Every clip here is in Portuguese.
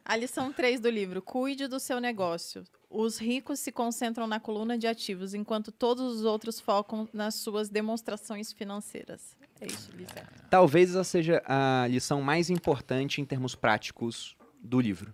A lição 3 do livro, cuide do seu negócio. Os ricos se concentram na coluna de ativos, enquanto todos os outros focam nas suas demonstrações financeiras. É isso, Lisa. Talvez essa seja a lição mais importante em termos práticos do livro.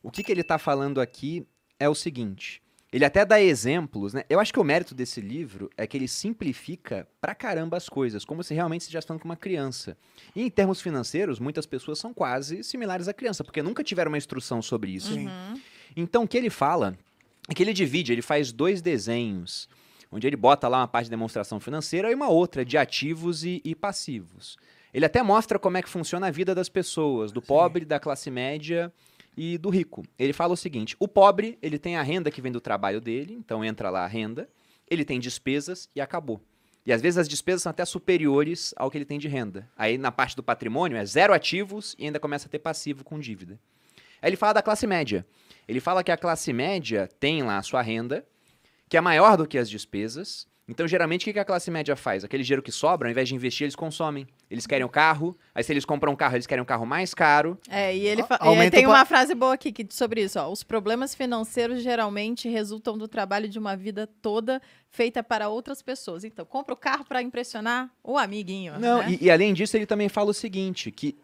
O que ele está falando aqui é o seguinte, ele até dá exemplos, né? Eu acho que o mérito desse livro é que ele simplifica pra caramba as coisas, como se realmente estivesse falando com uma criança. E em termos financeiros, muitas pessoas são quase similares à criança, porque nunca tiveram uma instrução sobre isso. Sim. Então, o que ele fala é que ele divide, ele faz 2 desenhos, onde ele bota lá uma parte de demonstração financeira e uma outra de ativos e passivos. Ele até mostra como é que funciona a vida das pessoas, do pobre, da classe média e do rico. Ele fala o seguinte, o pobre, ele tem a renda que vem do trabalho dele, então entra lá a renda, ele tem despesas e acabou. E às vezes as despesas são até superiores ao que ele tem de renda. Aí na parte do patrimônio é 0 ativos e ainda começa a ter passivo com dívida. Aí ele fala da classe média. Ele fala que a classe média tem lá a sua renda, que é maior do que as despesas. Então, geralmente, o que a classe média faz? Aquele dinheiro que sobra, ao invés de investir, eles consomem. Eles querem o carro, aí se eles compram um carro, eles querem um carro mais caro. E ele Aumenta tem o uma frase boa aqui sobre isso. Ó. Os problemas financeiros geralmente resultam do trabalho de uma vida toda feita para outras pessoas. Então, compra o carro para impressionar o amiguinho. Não, né? e além disso, ele também fala o seguinte, que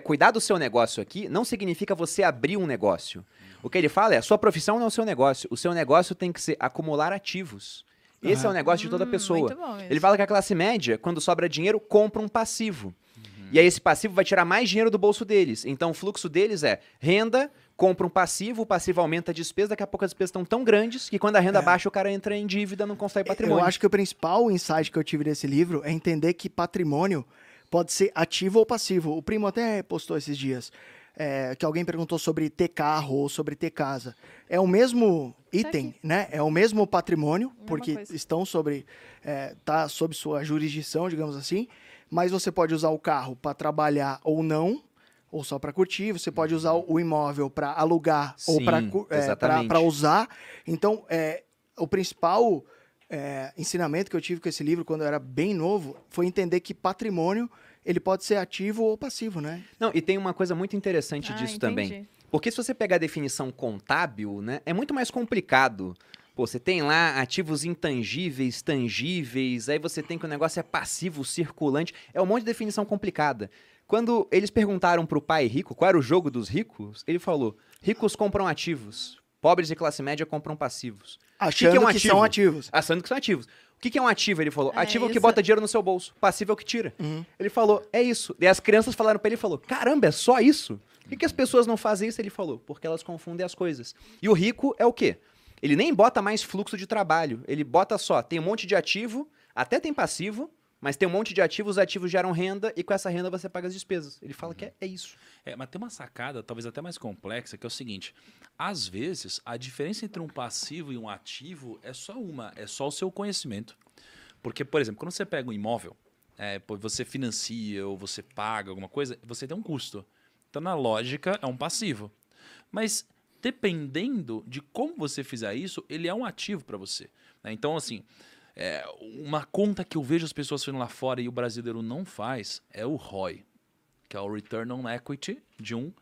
cuidar do seu negócio aqui não significa você abrir um negócio. O que ele fala é, a sua profissão não é o seu negócio. O seu negócio tem que ser acumular ativos. Esse é o negócio de toda pessoa. Muito bom isso. Ele fala que a classe média, quando sobra dinheiro, compra um passivo. E aí esse passivo vai tirar mais dinheiro do bolso deles. Então o fluxo deles é renda, compra um passivo, o passivo aumenta a despesa, daqui a pouco as despesas estão tão grandes que quando a renda baixa o cara entra em dívida, não constrói patrimônio. Eu acho que o principal insight que eu tive desse livro é entender que patrimônio pode ser ativo ou passivo. O primo até postou esses dias. Que alguém perguntou sobre ter carro ou sobre ter casa. É o mesmo item, né? É o mesmo patrimônio, porque coisa. estão sobre... tá sob sua jurisdição, digamos assim. Mas você pode usar o carro para trabalhar ou não, ou só para curtir. Você pode usar o imóvel para alugar ou exatamente. para usar. Então, o principal ensinamento que eu tive com esse livro, quando eu era bem novo, foi entender que patrimônio ele pode ser ativo ou passivo, né? Não, e tem uma coisa muito interessante disso também. Porque se você pegar a definição contábil, né, é muito mais complicado. Pô, você tem lá ativos intangíveis, tangíveis, aí você tem que o negócio é passivo, circulante. É um monte de definição complicada. Quando eles perguntaram pro pai rico qual era o jogo dos ricos, ele falou, ricos compram ativos, pobres de classe média compram passivos. Achando que são ativos. Achando que são ativos. O que é um ativo? Ele falou, ativo é o que isso. bota dinheiro no seu bolso, passivo é o que tira. Ele falou, é isso. E as crianças falaram pra ele, falou, caramba, é só isso? Por que as pessoas não fazem isso? Ele falou, porque elas confundem as coisas. E o rico é o quê? Ele nem bota mais fluxo de trabalho, ele bota só, tem um monte de ativo, até tem passivo, mas tem um monte de ativos, os ativos geram renda e com essa renda você paga as despesas. Ele fala que é isso. Mas tem uma sacada, talvez até mais complexa, que é o seguinte, às vezes a diferença entre um passivo e um ativo é só uma, é só o seu conhecimento. Porque, por exemplo, quando você pega um imóvel, você financia ou você paga alguma coisa, você tem um custo. Então, na lógica, é um passivo. Mas, dependendo de como você fizer isso, ele é um ativo para você. Né? Então, assim, uma conta que eu vejo as pessoas fazendo lá fora e o brasileiro não faz é o ROI, que é o Return on Equity de um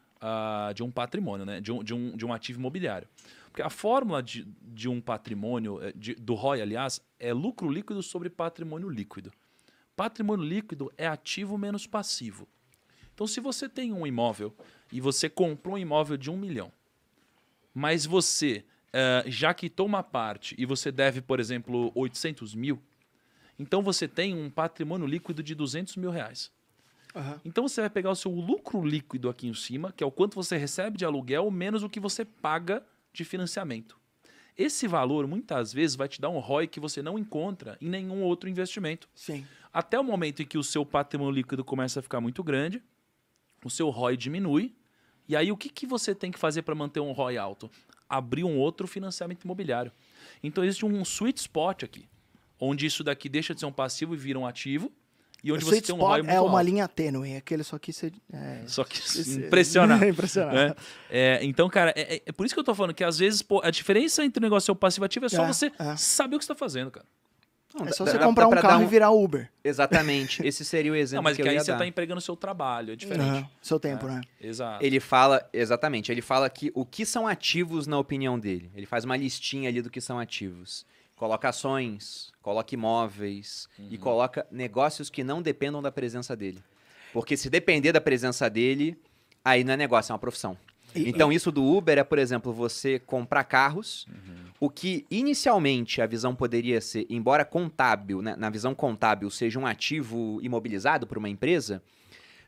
patrimônio, né? de um ativo imobiliário. Porque a fórmula de um patrimônio, do ROI, aliás, é lucro líquido sobre patrimônio líquido. Patrimônio líquido é ativo menos passivo. Então, se você tem um imóvel e você comprou um imóvel de 1 milhão, mas você já quitou uma parte e você deve, por exemplo, 800 mil, então você tem um patrimônio líquido de 200 mil reais. Então você vai pegar o seu lucro líquido aqui em cima, que é o quanto você recebe de aluguel, menos o que você paga de financiamento. Esse valor, muitas vezes, vai te dar um ROI que você não encontra em nenhum outro investimento. Sim. Até o momento em que o seu patrimônio líquido começa a ficar muito grande, o seu ROI diminui, e aí o que você tem que fazer para manter um ROI alto? Abrir um outro financiamento imobiliário. Então existe um sweet spot aqui, onde isso daqui deixa de ser um passivo e vira um ativo, e onde você tem um ROI muito alto. É uma linha tênue, aquele só que você... Só que impressionar. Impressionar. Né? Então, cara, é por isso que eu tô falando que às vezes a diferença entre o negócio e o passivo ativo é só você saber o que você está fazendo, cara. Não, É só dá- você dá comprar um pra dar carro e virar Uber. Exatamente. Esse seria o exemplo Não, mas que que eu aí ia você dar. tá empregando o seu trabalho, é diferente. Aham, seu tempo, né? Exato. Ele fala, exatamente, ele fala que o que são ativos na opinião dele. Ele faz uma listinha ali do que são ativos. Coloca ações, coloca imóveis e coloca negócios que não dependam da presença dele. Porque se depender da presença dele, aí não é negócio, é uma profissão. Então isso do Uber é, por exemplo, você comprar carros, o que inicialmente a visão poderia ser, embora contábil, né, na visão contábil seja um ativo imobilizado por uma empresa,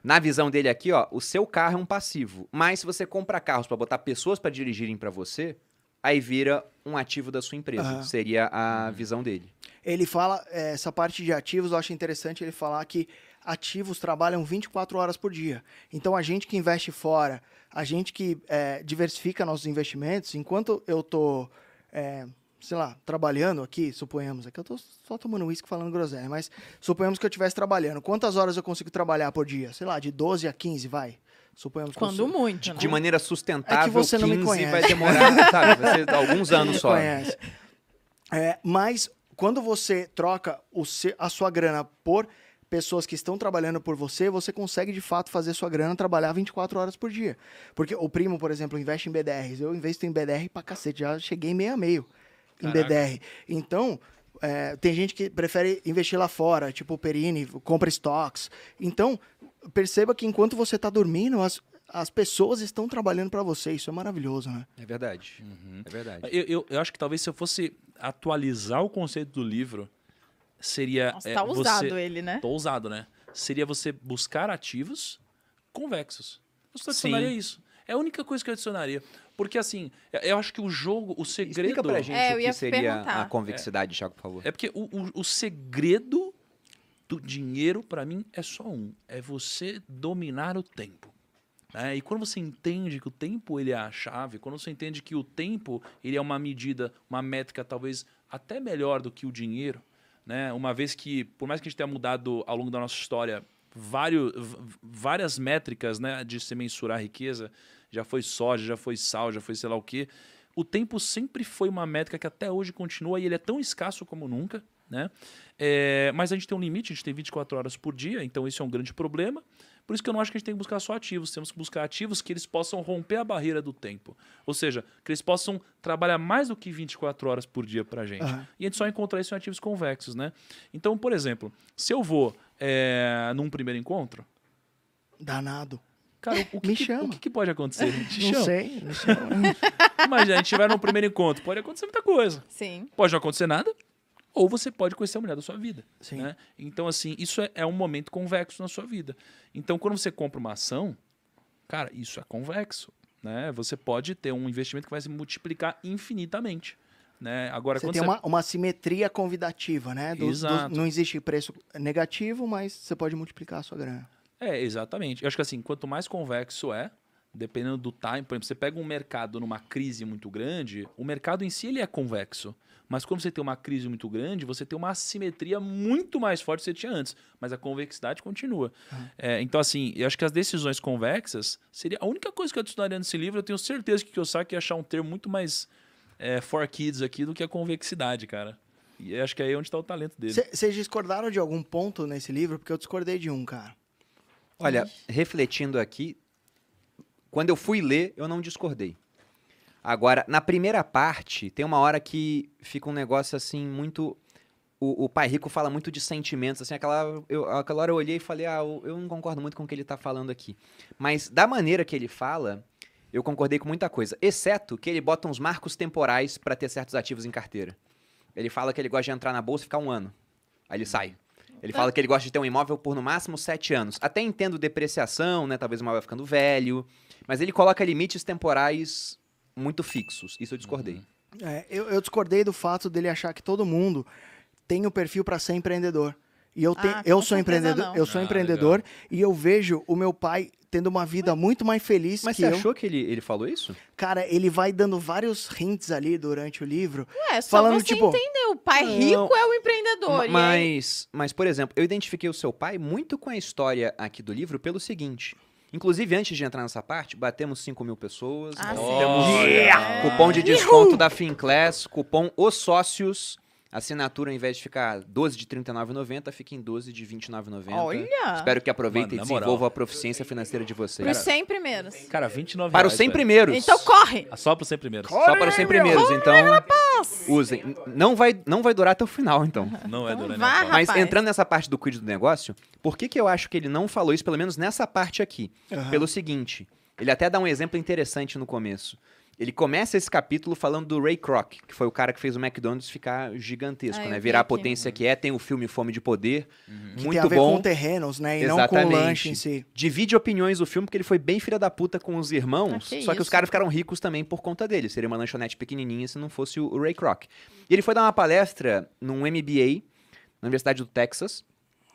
na visão dele aqui, ó, o seu carro é um passivo. Mas se você compra carros para botar pessoas para dirigirem para você, aí vira um ativo da sua empresa. Aham. Seria a visão dele. Ele fala, essa parte de ativos, eu acho interessante ele falar que ativos trabalham 24 horas por dia. Então, a gente que investe fora, a gente que diversifica nossos investimentos, enquanto eu tô, sei lá, trabalhando aqui, suponhamos, aqui eu tô só tomando uísque falando groselha, mas suponhamos que eu estivesse trabalhando. Quantas horas eu consigo trabalhar por dia? Sei lá, de 12 a 15, vai. Suponhamos que Quando muito, né? De maneira sustentável, É que você não me 15 vai conhece. demorar, sabe? Vai ser alguns anos me só. conhece. Mas quando você troca a sua grana por pessoas que estão trabalhando por você, você consegue de fato fazer sua grana trabalhar 24 horas por dia. Porque o primo, por exemplo, investe em BDRs. Eu investo em BDR pra cacete, já cheguei meio a meio em Caraca. BDR. Então, tem gente que prefere investir lá fora, tipo o Perini, compra estoques. Então, perceba que enquanto você está dormindo, as pessoas estão trabalhando para você. Isso é maravilhoso, né? É verdade. É verdade. Eu acho que talvez se eu fosse atualizar o conceito do livro, seria... Nossa, tá usado você... ele, né? Tô usado, né? Seria você buscar ativos convexos. Eu só adicionaria Sim. isso. É a única coisa que eu adicionaria. Porque, assim, eu acho que o jogo, o segredo... Explica pra gente eu o ia que seria perguntar. a convexidade, Thiago, por favor. É porque o segredo do dinheiro, pra mim, é só um. É você dominar o tempo. Né? E quando você entende que o tempo ele é a chave, quando você entende que o tempo ele é uma medida, uma métrica talvez até melhor do que o dinheiro, né? Uma vez que, por mais que a gente tenha mudado ao longo da nossa história várias métricas, né, de se mensurar a riqueza, já foi soja, já foi sal, já foi sei lá o quê, o tempo sempre foi uma métrica que até hoje continua e ele é tão escasso como nunca, né? Mas a gente tem um limite, a gente tem 24 horas por dia, então isso é um grande problema. Por isso que eu não acho que a gente tem que buscar só ativos, temos que buscar ativos que eles possam romper a barreira do tempo. Ou seja, que eles possam trabalhar mais do que 24 horas por dia pra gente. Aham. E a gente só encontra isso em ativos convexos, né? Então, por exemplo, se eu vou num primeiro encontro, Danado. cara, Me chama. o que pode acontecer? Te Não chama. sei, não sei. Imagina, a gente vai num primeiro encontro, pode acontecer muita coisa. Sim. Pode não acontecer nada, ou você pode conhecer a mulher da sua vida. Sim. Né? Então, assim, isso é um momento convexo na sua vida. Então, quando você compra uma ação, cara, isso é convexo. Né? Você pode ter um investimento que vai se multiplicar infinitamente. Né? Agora, Você quando tem uma simetria convidativa, né? Exato. Não existe preço negativo, mas você pode multiplicar a sua grana. Exatamente. Eu acho que assim, quanto mais convexo dependendo do time, por exemplo, você pega um mercado numa crise muito grande, o mercado em si ele é convexo. Mas quando você tem uma crise muito grande, você tem uma assimetria muito mais forte do que você tinha antes. Mas a convexidade continua. Então, assim, eu acho que as decisões convexas seria a única coisa que eu adicionaria nesse livro. Eu tenho certeza que o Kiyosaki ia achar um termo muito mais for kids aqui do que a convexidade, cara. E eu acho que aí é onde está o talento dele. Vocês discordaram de algum ponto nesse livro? Porque eu discordei de um, cara. Olha, refletindo aqui, quando eu fui ler, eu não discordei. Agora, na primeira parte, tem uma hora que fica um negócio assim, muito... O pai rico fala muito de sentimentos, assim, aquela hora eu olhei e falei, eu não concordo muito com o que ele tá falando aqui. Mas da maneira que ele fala, eu concordei com muita coisa, exceto que ele bota uns marcos temporais para ter certos ativos em carteira. Ele fala que ele gosta de entrar na bolsa e ficar 1 ano. Aí ele sai. Ele fala que ele gosta de ter um imóvel por no máximo 7 anos. Até entendo depreciação, né? Talvez o imóvel vai ficando velho. Mas ele coloca limites temporais muito fixos. Isso eu discordei. Eu discordei do fato dele achar que todo mundo tem o perfil para ser empreendedor. E eu com sou certeza empreendedor, não. eu sou empreendedor e eu vejo o meu pai tendo uma vida muito mais feliz Mas que você eu. achou que ele falou isso? Cara, ele vai dando vários hints ali durante o livro. Só Falando, você tipo, entender. O pai Não, rico é o empreendedor. e aí- Mas, por exemplo, eu identifiquei o seu pai muito com a história aqui do livro pelo seguinte. Inclusive, antes de entrar nessa parte, batemos 5.000 pessoas. Ah, sim. Temos Yeah! cupom de desconto da Finclass, cupom Os Sócios. A assinatura, ao invés de ficar 12 de R$ 39,90, fica em 12 de R$ 29,90. Olha! Espero que aproveitem Mano, e na moral. desenvolvam a proficiência financeira de vocês. Para os 100 primeiros. Cara, R$29. Para os 100 primeiros. Então corre! Só para os 100 primeiros. Só para os 100 primeiros, então usem. Não vai durar até o final, então. Não é Então durante vá, a rapaz. Mas entrando nessa parte do quid do negócio, por que eu acho que ele não falou isso, pelo menos nessa parte aqui? Aham. Pelo seguinte, ele até dá um exemplo interessante no começo. Ele começa esse capítulo falando do Ray Kroc, que foi o cara que fez o McDonald's ficar gigantesco, Ah, eu né? vi Virar a aqui. potência que é. Tem o filme Fome de Poder, Que muito tem a ver bom. com terrenos, né? E não com o lanche em si. Divide opiniões o filme, porque ele foi bem filha da puta com os irmãos, Ah, que só que os isso. caras ficaram ricos também por conta dele. Seria uma lanchonete pequenininha se não fosse o Ray Kroc. E ele foi dar uma palestra num MBA, na Universidade do Texas,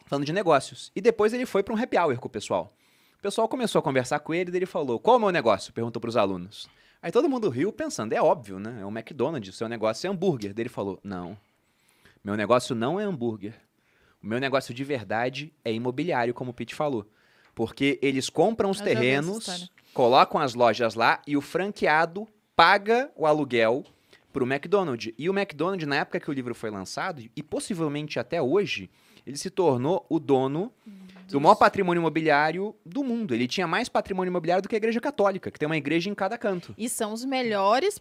falando de negócios. E depois ele foi para um happy hour com o pessoal. O pessoal começou a conversar com ele e ele falou, qual é o meu negócio? Perguntou para os alunos. Aí todo mundo riu pensando, é óbvio, né? É um McDonald's, o seu negócio é hambúrguer. Daí ele falou, não, meu negócio não é hambúrguer. O meu negócio de verdade é imobiliário, como o Pete falou. Porque eles compram os Eu já vi essa terrenos, história. colocam as lojas lá e o franqueado paga o aluguel pro McDonald's. E o McDonald's, na época que o livro foi lançado, e possivelmente até hoje, ele se tornou o dono do maior patrimônio imobiliário do mundo. Ele tinha mais patrimônio imobiliário do que a Igreja Católica, que tem uma igreja em cada canto. E são os melhores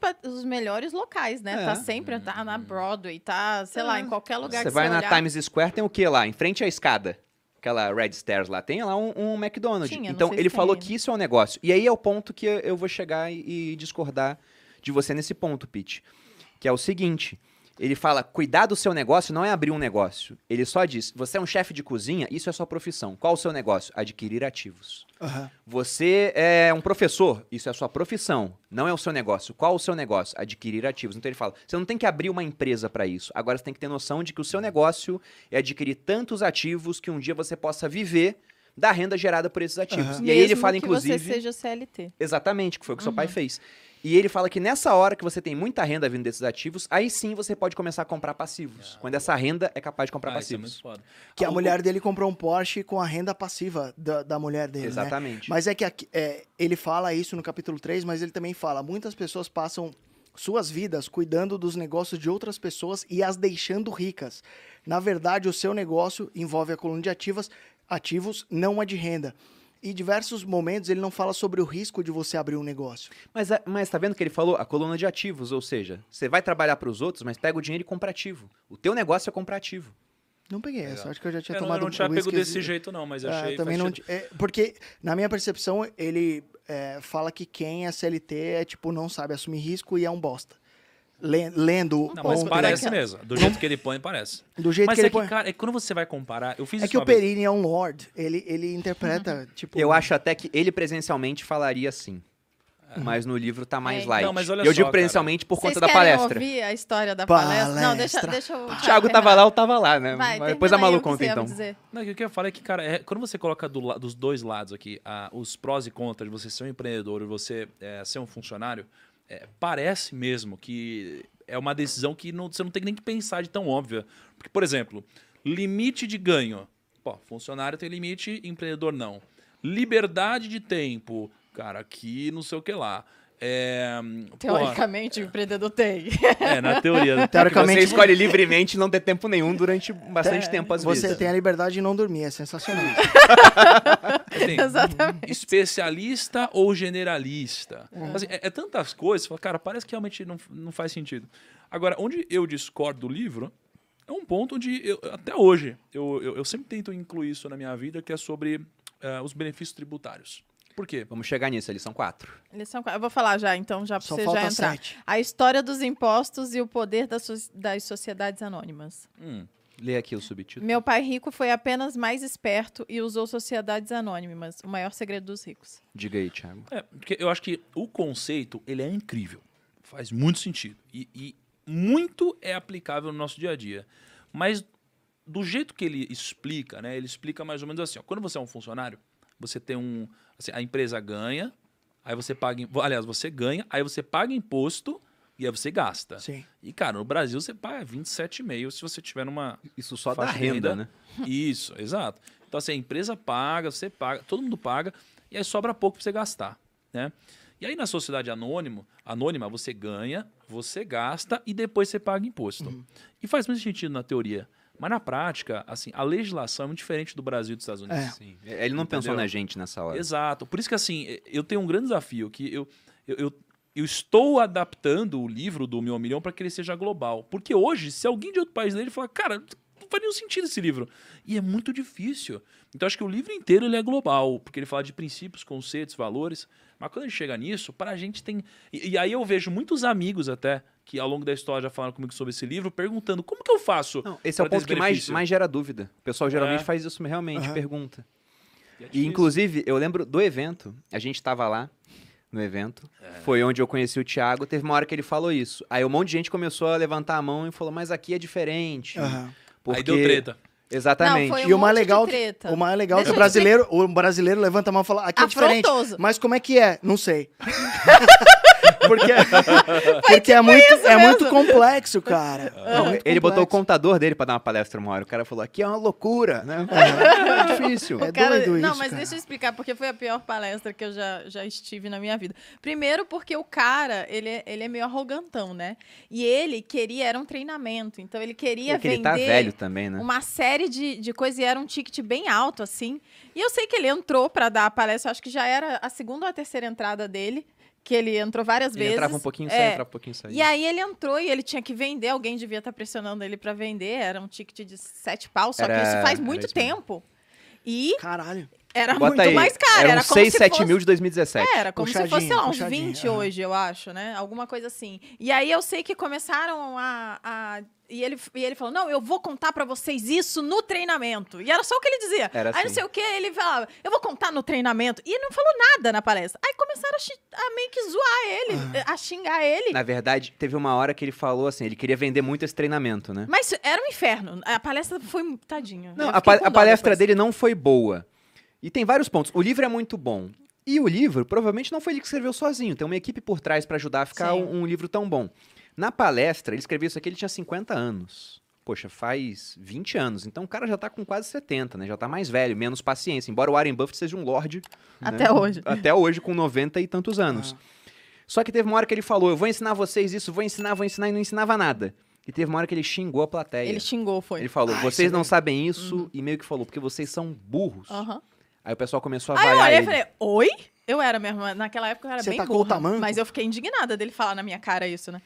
locais, né? É. Tá sempre, tá na Broadway, tá, sei lá, em qualquer lugar Você que vai você na olhar. Times Square, tem o que lá? Em frente à escada. Aquela Red Stairs lá, tem lá um McDonald's. Tinha, não Então, sei se ele tem falou ainda. que isso é um negócio. E aí é o ponto que eu vou chegar e discordar de você nesse ponto, Pete. Que é o seguinte, ele fala, cuidar do seu negócio não é abrir um negócio. Ele só diz, você é um chefe de cozinha, isso é sua profissão. Qual o seu negócio? Adquirir ativos. Aham. Você é um professor, isso é a sua profissão, não é o seu negócio. Qual o seu negócio? Adquirir ativos. Então ele fala, você não tem que abrir uma empresa para isso. Agora você tem que ter noção de que o seu negócio é adquirir tantos ativos que um dia você possa viver da renda gerada por esses ativos. Aham. E aí ele Mesmo fala, que inclusive... você seja CLT. Exatamente, que foi o que seu pai fez. E ele fala que nessa hora que você tem muita renda vindo desses ativos, aí sim você pode começar a comprar passivos. Quando essa renda é capaz de comprar Isso é passivos. muito foda. Que a mulher dele comprou um Porsche com a renda passiva da mulher dele, né? Exatamente. Mas é que ele fala isso no capítulo 3, mas ele também fala, muitas pessoas passam suas vidas cuidando dos negócios de outras pessoas e as deixando ricas. Na verdade, o seu negócio envolve a coluna de ativos, não a de renda. E em diversos momentos ele não fala sobre o risco de você abrir um negócio. Mas tá vendo que ele falou? A coluna de ativos, ou seja, você vai trabalhar para os outros, mas pega o dinheiro e compra ativo. O teu negócio é comprar ativo. Não peguei essa, acho que eu já tinha Eu tomado não tinha um pego whisky. desse jeito, não, mas achei. Também faz não, sentido. porque, na minha percepção, ele fala que quem é CLT é tipo, não sabe assumir risco e é um bosta. Lendo Não, mas ontem, parece mesmo. Do jeito que ele põe, parece. do jeito Mas que é ele que, põe. cara, quando você vai comparar. Eu fiz É isso que o uma vez. Perini é um lord. Ele interpreta, tipo... Eu acho até que ele presencialmente falaria assim. Mas no livro tá mais É. light. Não, mas olha E eu só, digo cara. presencialmente por Vocês conta da querem palestra. ouvir a história da palestra? Não, deixa eu... O Thiago tava lá, eu tava lá, né? Vai, Mas depois a termina aí Malu o que conta você ia então. dizer. Não, o que eu ia falar é que, cara, quando você coloca dos dois lados aqui, os prós e contras de você ser um empreendedor e você ser um funcionário, parece mesmo que é uma decisão que você não tem nem que pensar de tão óbvia. Porque, por exemplo, limite de ganho. Pô, funcionário tem limite, empreendedor não. Liberdade de tempo. Cara, aqui não sei o que lá. Teoricamente, o empreendedor tem. Na teoria. Teoricamente, Você escolhe livremente não ter tempo nenhum durante bastante tempo, às você vezes. tem a liberdade de não dormir, é sensacional. Assim, Exatamente. especialista ou generalista. Assim, é tantas coisas, você fala, cara, parece que realmente não faz sentido. Agora, onde eu discordo do livro, é um ponto onde, até hoje, eu sempre tento incluir isso na minha vida, que é sobre os benefícios tributários. Por quê? Vamos chegar nisso, eles são 4. Eu vou falar já, então, já pra Só você falta já entrar. 7. A história dos impostos e o poder das sociedades anônimas. Lê aqui o subtítulo. Meu pai rico foi apenas mais esperto e usou sociedades anônimas, o maior segredo dos ricos. Diga aí, Thiago. Porque eu acho que o conceito, ele é incrível. Faz muito sentido. E muito é aplicável no nosso dia a dia. Mas do jeito que ele explica, né? Ele explica mais ou menos assim, ó, quando você é um funcionário, você tem assim, a empresa ganha, aí você paga... Aliás, você ganha, aí você paga imposto e aí você gasta. Sim. E, cara, no Brasil você paga 27,5% se você tiver numa... Isso só dá faixa de renda, né? Isso, exato. Então, assim, a empresa paga, você paga, todo mundo paga, e aí sobra pouco para você gastar, né? E aí na sociedade anônima você ganha, você gasta e depois você paga imposto. E faz muito sentido na teoria. Mas na prática, assim, a legislação é muito diferente do Brasil e dos Estados Unidos. Sim. Ele não pensou na gente nessa hora. Exato. Por isso que, assim, eu tenho um grande desafio, que eu estou adaptando o livro do 1.000 a 1.000.000 para que ele seja global. Porque hoje, se alguém de outro país ler, ele fala, cara, não faz nenhum sentido esse livro. E é muito difícil. Então, acho que o livro inteiro ele é global, porque ele fala de princípios, conceitos, valores. Mas quando a gente chega nisso, para a gente tem... E aí eu vejo muitos amigos até, que ao longo da história já falaram comigo sobre esse livro, perguntando, como que eu faço? Não, esse é o ponto que mais gera dúvida. O pessoal geralmente faz isso realmente, pergunta. E, inclusive, eu lembro do evento, a gente estava lá no evento, foi onde eu conheci o Thiago, teve uma hora que ele falou isso. Aí um monte de gente começou a levantar a mão e falou, mas aqui é diferente. Porque... Aí deu treta. Exatamente. Não, foi E o mais legal é que o brasileiro levanta a mão e fala, aqui é diferente. Mas como é que é? Não sei. Porque é muito complexo, cara. Ele botou o contador dele pra dar uma palestra uma hora. O cara falou, aqui é uma loucura, né? É difícil. É doido não, isso, mas cara. deixa eu explicar, porque foi a pior palestra que eu já estive na minha vida. Primeiro porque o cara, ele é meio arrogantão, né? E ele era um treinamento, então ele queria Porque vender ele tá velho também, né? uma série de coisas e era um ticket bem alto, assim. E eu sei que ele entrou pra dar a palestra, acho que já era a segunda ou a terceira entrada dele, que ele entrou várias vezes. Entrava um pouquinho, saía, entrava um pouquinho, saía. E aí ele entrou e ele tinha que vender, alguém devia estar pressionando ele pra vender, era um ticket de 7 pau, só que isso faz muito tempo. E Caralho. era Bota muito aí, mais caro. Era uns como 6, se 7 fosse... mil de 2017. Era como se fosse, sei lá, uns puxadinho, 20 hoje, eu acho, né? Alguma coisa assim. E aí eu sei que começaram E ele falou, não, eu vou contar pra vocês isso no treinamento. E era só o que ele dizia. Era aí assim. não sei o que, ele falava, eu vou contar no treinamento. E ele não falou nada na palestra. Aí começaram a meio que zoar ele, a xingar ele. Na verdade, teve uma hora que ele falou assim, ele queria vender muito esse treinamento, né? Mas era um inferno. A palestra foi tadinha. Não, Eu a fiquei com dó palestra depois. dele não foi boa. E tem vários pontos. O livro é muito bom. E o livro, provavelmente, não foi ele que escreveu sozinho. Tem uma equipe por trás pra ajudar a ficar Sim. um livro tão bom. Na palestra, ele escreveu isso aqui, ele tinha 50 anos. Poxa, faz 20 anos. Então o cara já tá com quase 70, né? Já tá mais velho, menos paciência. Embora o Warren Buffett seja um lorde. Até hoje. Até hoje, com 90 e tantos anos. Só que teve uma hora que ele falou, eu vou ensinar vocês isso, vou ensinar, e não ensinava nada. E teve uma hora que ele xingou a plateia. Ele xingou, foi. Ele falou, vocês não sabem isso, e meio que falou, porque vocês são burros. Aham. Aí o pessoal começou a Aí eu vaiar olhei e ele. falei, oi? Eu era mesmo, naquela época eu era Você bem tacou o burra, tamanco? mas eu fiquei indignada dele falar na minha cara isso, né?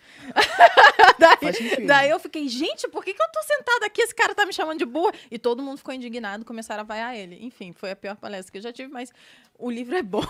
Faz sentido. daí eu fiquei, gente, por que eu tô sentada aqui, esse cara tá me chamando de burra? E todo mundo ficou indignado, começaram a vaiar ele. Enfim, foi a pior palestra que eu já tive, mas o livro é bom.